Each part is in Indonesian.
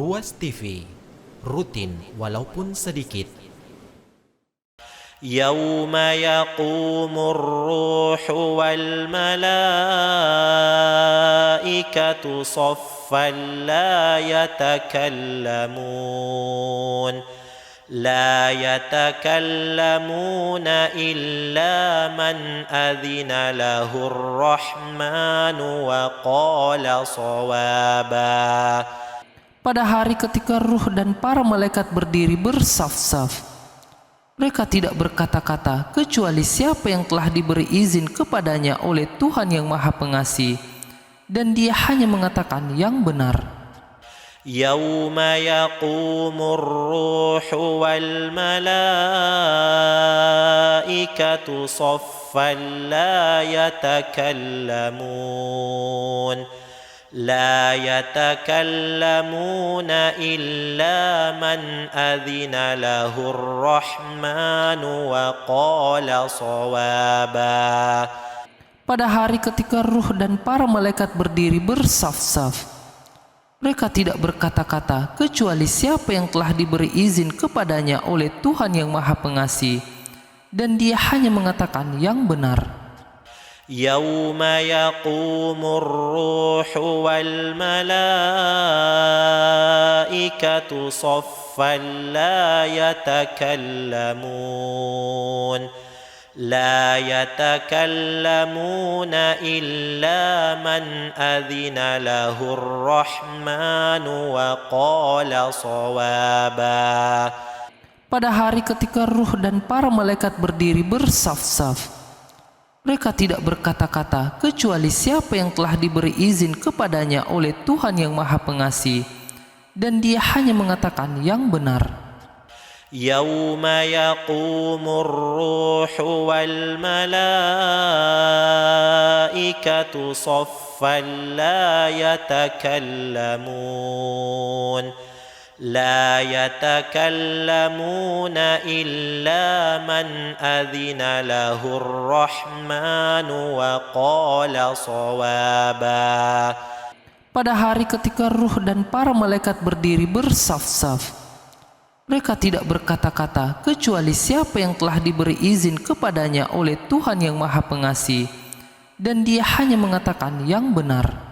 Ruas TV, rutin walaupun sedikit. Yauma yaqumur ruhu wal malaikatu saffan la yatakallamuna illa man adhina lahur rahmanu wa qala shawaba. Pada hari ketika ruh dan para malaikat berdiri bersaf-saf, mereka tidak berkata-kata kecuali siapa yang telah diberi izin kepadanya oleh Tuhan yang Maha Pengasih, dan dia hanya mengatakan yang benar. Yauma yaqumur ruhu wal malaikatu saffan la yatakallamuna illa man adhina lahur rahmanu wa qala shawaba. Pada hari ketika ruh dan para malaikat berdiri bersaf-saf, mereka tidak berkata-kata kecuali siapa yang telah diberi izin kepadanya oleh Tuhan yang Maha Pengasih, dan dia hanya mengatakan yang benar. Yauma yaqumur ruhu wal malaikatu saffan la yatakallamuna illa man adhina lahur rahmanu wa qala shawaba. Pada hari ketika ruh dan para malaikat berdiri bersaf-saf, mereka tidak berkata-kata kecuali siapa yang telah diberi izin kepadanya oleh Tuhan yang Maha Pengasih, dan dia hanya mengatakan yang benar. Yauma yaqumur ruhu wal malaikatu saffan la yatakallamuna illa man adhina lahur rahmanu wa qala shawaba. Pada hari ketika ruh dan para malaikat berdiri bersaf-saf, mereka tidak berkata-kata kecuali siapa yang telah diberi izin kepadanya oleh Tuhan yang Maha Pengasih, dan dia hanya mengatakan yang benar.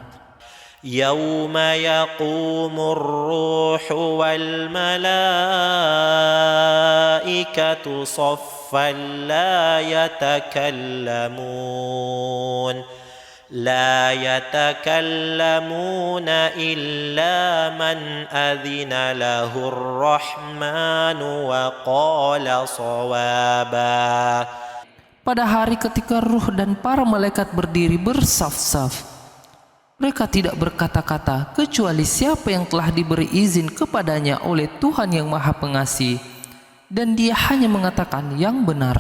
Yauma yaqumur ruhu wal malaikatu saffan la yatakallamuna illa man adhina lahur rahmanu wa qala shawaba. Pada hari ketika ruh dan para malaikat berdiri bersaf-saf, mereka tidak berkata-kata kecuali siapa yang telah diberi izin kepadanya oleh Tuhan yang Maha Pengasih, dan dia hanya mengatakan yang benar.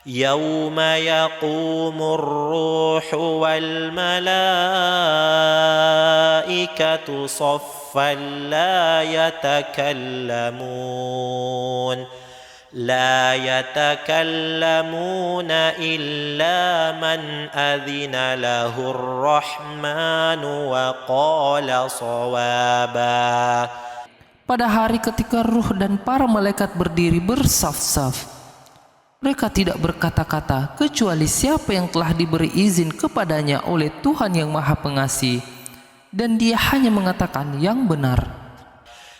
Yauma yaqumur ruhu wal malaikatu saffan la yatakallamuna illa man adhina lahur rahmanu wa qala shawaba. Pada hari ketika ruh dan para malaikat berdiri bersaf-saf, mereka tidak berkata-kata kecuali siapa yang telah diberi izin kepadanya oleh Tuhan yang Maha Pengasih, dan dia hanya mengatakan yang benar.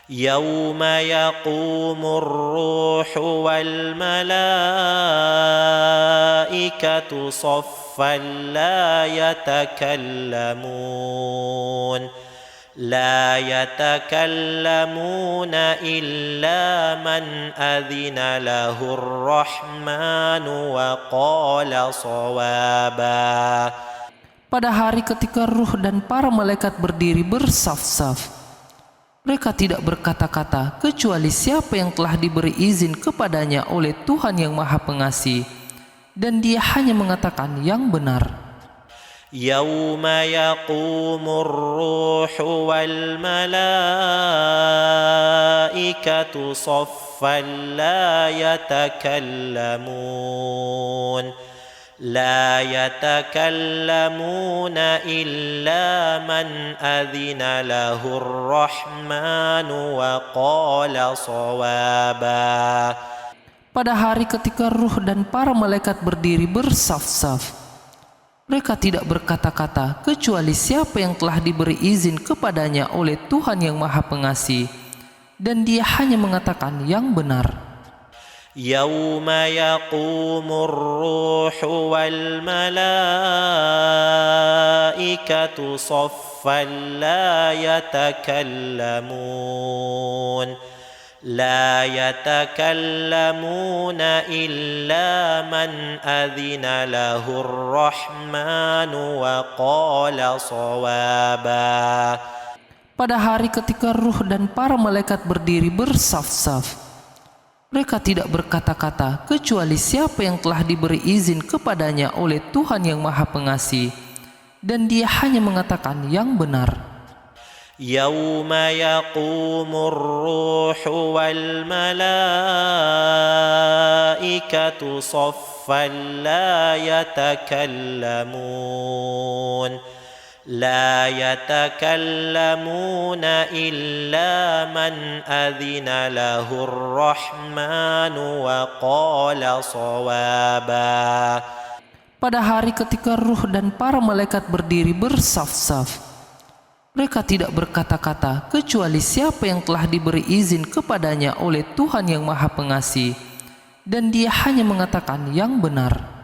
Yauma yaqumur ruhu wal malaikatu saffan la yatakallamuna illa man adhina lahur rahmanu wa qala shawaba. Pada hari ketika ruh dan para malaikat berdiri bersaf-saf, mereka tidak berkata-kata kecuali siapa yang telah diberi izin kepadanya oleh Tuhan yang Maha Pengasih, dan dia hanya mengatakan yang benar. Yauma yaqumur ruhu wal malaikatu saffan la لا يتكلمون إلا من أذن له الرحمن وقال صوابا. Pada hari ketika ruh dan para malaikat berdiri bersaf-saf, mereka tidak berkata-kata kecuali siapa yang telah diberi izin kepadanya oleh Tuhan yang Maha Pengasih, dan dia hanya mengatakan yang benar. يوم يقوم الروح والملائكة صفا لا يتكلمون إلا من أذن له الرحمن وقال صوابا. Pada hari ketika ruh dan para malaikat berdiri bersaf-saf, mereka tidak berkata-kata kecuali siapa yang telah diberi izin kepadanya oleh Tuhan yang Maha Pengasih, dan dia hanya mengatakan yang benar. يوم يقوم الروح والملائكة صفا لا يتكلمون إلا من أذن له الرحمن وقال صوابا. Pada hari ketika ruh dan para malaikat berdiri bersaf-saf, mereka tidak berkata-kata kecuali siapa yang telah diberi izin kepadanya oleh Tuhan yang Maha Pengasih, dan dia hanya mengatakan yang benar.